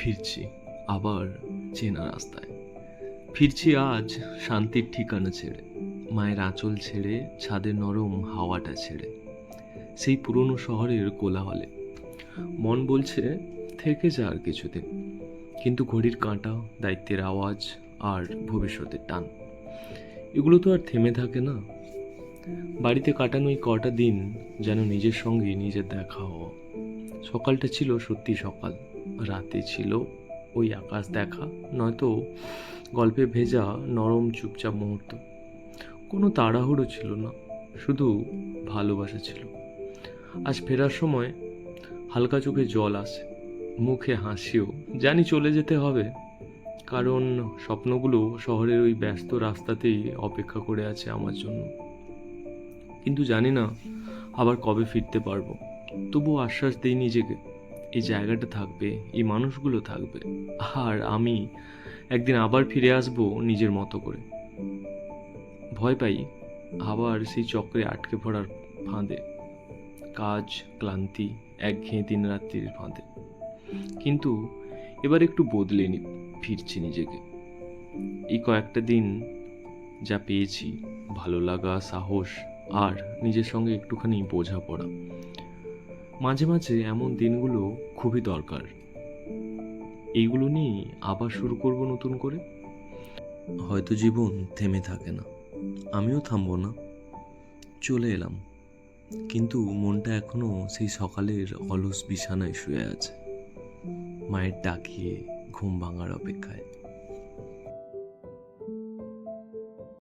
ফিরছি আবার চেনা রাস্তায়। ফিরছি আজ শান্তির ঠিকানা ছেড়ে, মায়ের আঁচল ছেড়ে, ছাদের নরম হাওয়াটা ছেড়ে, সেই পুরনো শহরের কোলাহলে। মন বলছে থেকে যা আর কিছুদিন, কিন্তু ঘড়ির কাঁটা, দায়িত্বের আওয়াজ আর ভবিষ্যতের টান, এগুলো তো আর থেমে থাকে না। বাড়িতে কাটানো এই কটা দিন যেন নিজের সঙ্গে নিজের দেখা হওয়া। সকালটা ছিল সত্যি সকাল, রাতে ছিল ওই আকাশ দেখা, নয়তো গল্পে ভেজা নরম চুপচাপ মুহূর্ত। কোনো তাড়াহুড়ো ছিল না, শুধু ভালোবাসা ছিল। আজ ফেরার সময় হালকা চোখে জল আসে, মুখে হাসিও। জানি চলে যেতে হবে, কারণ স্বপ্নগুলো শহরের ওই ব্যস্ত রাস্তাতেই অপেক্ষা করে আছে আমার জন্য। কিন্তু জানি না আবার কবে ফিরতে পারবো। তবুও আশ্বাস দিই নিজেকে, এই জায়গাটা থাকবে, এই মানুষগুলো থাকবে, আর আমি একদিন আবার ফিরে আসবো নিজের মতো করে। ভয় পাই আবার সেই চক্রে আটকে পড়ার ফাঁদে, কাজ, ক্লান্তি, একঘেয়ে দিন রাত্রির ফাঁদে। কিন্তু এবার একটু বদলে ফিরছি নিজেকে। এই কয়েকটা দিন যা পেয়েছি, ভালো লাগা, সাহস আর নিজের সঙ্গে একটুখানি বোঝাপড়া, মাঝে মাঝে এমন দিনগুলো খুবই দরকার। এইগুলো নিয়ে আবার শুরু করব নতুন করে। হয়তো জীবন থেমে থাকে না, আমিও থামবো না। চলে এলাম, কিন্তু মনটা এখনো সেই সকালের অলস বিছানায় শুয়ে আছে, মায়ের ডাকিয়ে ঘুম ভাঙার অপেক্ষায়।